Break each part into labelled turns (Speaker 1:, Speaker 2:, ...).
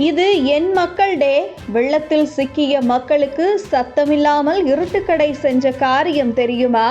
Speaker 1: இது என் மக்கள் டே. வெள்ளத்தில் சிக்கிய மக்களுக்கு சத்தமில்லாமல் இருட்டுக்கடை செஞ்ச காரியம் தெரியுமா?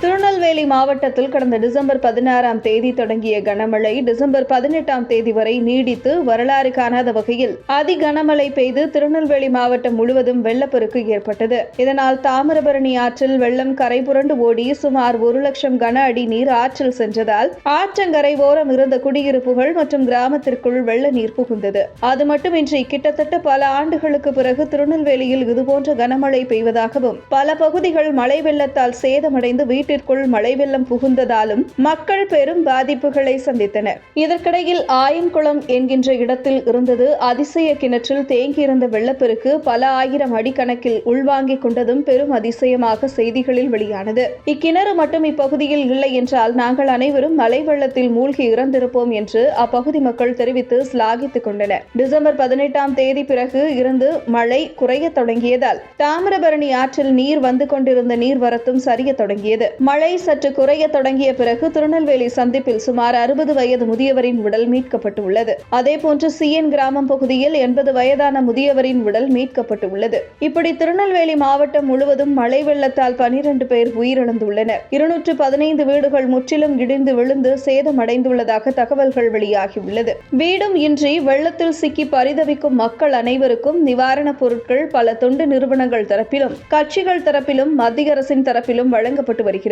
Speaker 1: திருநெல்வேலி மாவட்டத்தில் கடந்த டிசம்பர் 16ஆம் தேதி தொடங்கிய கனமழை டிசம்பர் 18ஆம் தேதி வரை நீடித்து வரலாறு காணாத வகையில் அதி கனமழை பெய்து திருநெல்வேலி மாவட்டம் முழுவதும் வெள்ளப்பெருக்கு ஏற்பட்டது. இதனால் தாமிரபரணி ஆற்றில் வெள்ளம் கரை புரண்டு ஓடி சுமார் 1 லட்சம் கன அடி நீர் ஆற்றில் சென்றதால் ஆற்றங்கரை ஓரம் இருந்த குடியிருப்புகள் மற்றும் கிராமத்திற்குள் வெள்ள நீர் புகுந்தது. அது மட்டுமின்றி கிட்டத்தட்ட பல ஆண்டுகளுக்கு பிறகு திருநெல்வேலியில் இதுபோன்ற கனமழை பெய்வதாகவும் பல பகுதிகள் மழை வெள்ளத்தால் சேதமடைந்து வீட்டிற்குள் மழை வெள்ளம் புகுந்ததாலும் மக்கள் பெரும் பாதிப்புகளை சந்தித்தனர். இதற்கிடையில் ஆயன்குளம் என்கின்ற இடத்தில் இருந்தது அதிசய கிணற்றில் தேங்கியிருந்த வெள்ளப்பெருக்கு பல ஆயிரம் அடி கணக்கில் உள்வாங்கிக் கொண்டதும் பெரும் அதிசயமாக செய்திகளில் வெளியானது. இக்கிணறு மட்டும் இப்பகுதியில் இல்லை என்றால் நாங்கள் அனைவரும் மழை வெள்ளத்தில் மூழ்கி இறந்திருப்போம் என்று அப்பகுதி மக்கள் தெரிவித்து சிலாகித்துக் கொண்டனர். டிசம்பர் 18ஆம் தேதி பிறகு இருந்து மழை குறைய தொடங்கியதால் தாமிரபரணி ஆற்றில் நீர் வந்து கொண்டிருந்த நீர்வரத்தும் சரிய தொடங்கியது. மழை சற்று குறைய தொடங்கிய பிறகு திருநெல்வேலி சந்திப்பில் சுமார் 60 வயது முதியவரின் உடல் மீட்கப்பட்டுள்ளது. அதேபோன்று சிஎன் கிராமம் பகுதியில் 80 வயதான முதியவரின் உடல் மீட்கப்பட்டுள்ளது. இப்படி திருநெல்வேலி மாவட்டம் முழுவதும் மழை வெள்ளத்தால் 12 பேர் உயிரிழந்துள்ளனர். 215 வீடுகள் முற்றிலும் இடிந்து விழுந்து சேதமடைந்துள்ளதாக தகவல்கள் வெளியாகியுள்ளது. வீடும் இன்றி வெள்ளத்தில் சிக்கி பரிதவிக்கும் மக்கள் அனைவருக்கும் நிவாரணப் பொருட்கள் பல தொண்டு நிறுவனங்கள் தரப்பிலும் கட்சிகள் தரப்பிலும் மத்திய அரசின் தரப்பிலும் வழங்கப்பட்டு வருகிறது.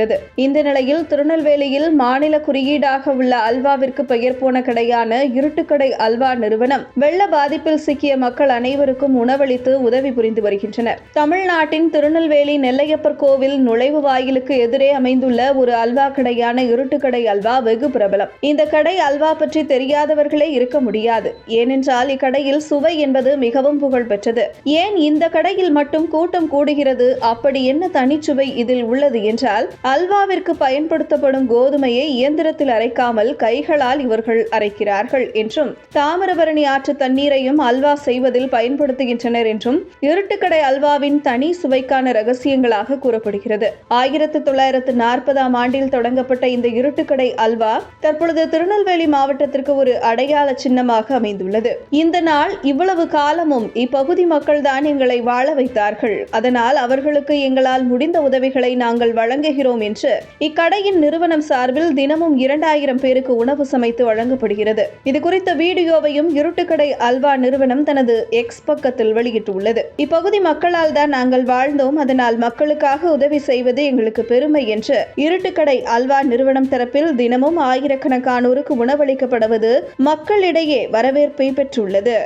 Speaker 1: இந்த நிலையில் திருநெல்வேலியில் மாநில குறியீடாக உள்ள அல்வாவிற்கு பெயர் போன கடையான இருட்டுக்கடை அல்வா நிறுவனம் வெள்ள பாதிப்பில் சிக்கிய மக்கள் அனைவருக்கும் உணவளித்து உதவி புரிந்து வருகின்றனர். தமிழ்நாட்டின் திருநெல்வேலி நெல்லையப்பர் கோவில் நுழைவு வாயிலுக்கு எதிரே அமைந்துள்ள ஒரு அல்வா கடையான இருட்டுக்கடை அல்வா வெகு பிரபலம். இந்த கடை அல்வா பற்றி தெரியாதவர்களே இருக்க முடியாது. ஏனென்றால் இக்கடையில் சுவை என்பது மிகவும் புகழ் பெற்றது. ஏன் இந்த கடையில் மட்டும் கூட்டம் கூடுகிறது? அப்படி என்ன தனிச்சுவை இதில் உள்ளது என்றால் அல்வாவிற்கு பயன்படுத்தப்படும் கோதுமையை இயந்திரத்தில் அரைக்காமல் கைகளால் இவர்கள் அரைக்கிறார்கள் என்றும் தாமிரபரணி ஆற்று தண்ணீரையும் அல்வா செய்வதில் பயன்படுத்துகின்றனர் என்றும் இருட்டுக்கடை அல்வாவின் தனி சுவைக்கான ரகசியங்களாக கூறப்படுகிறது. 1940ஆம் ஆண்டில் தொடங்கப்பட்ட இந்த இருட்டுக்கடை அல்வா தற்பொழுது திருநெல்வேலி மாவட்டத்திற்கு ஒரு அடையாள சின்னமாக அமைந்துள்ளது. இந்த நாள் இவ்வளவு காலமும் இப்பகுதி மக்கள் தான் எங்களை வாழ வைத்தார்கள். அதனால் அவர்களுக்கு எங்களால் முடிந்த உதவிகளை நாங்கள் வழங்குகிறோம் என்று இக்கடையின் நிறுவனம் சார்பில் தினமும் 2000 பேருக்கு உணவு சமைத்து வழங்கப்படுகிறது. இது குறித்த வீடியோவையும் இருட்டுக்கடை அல்வா நிறுவனம் தனது எக்ஸ் பக்கத்தில் வெளியிட்டுள்ளது. இப்பகுதி மக்களால் தான் நாங்கள் வாழ்ந்தோம், அதனால் மக்களுக்காக உதவி செய்வது எங்களுக்கு பெருமை என்று இருட்டுக்கடை அல்வா நிறுவனம் தரப்பில் தினமும் ஆயிரக்கணக்கானோருக்கு உணவளிக்கப்படுவது மக்களிடையே வரவேற்பை பெற்றுள்ளது.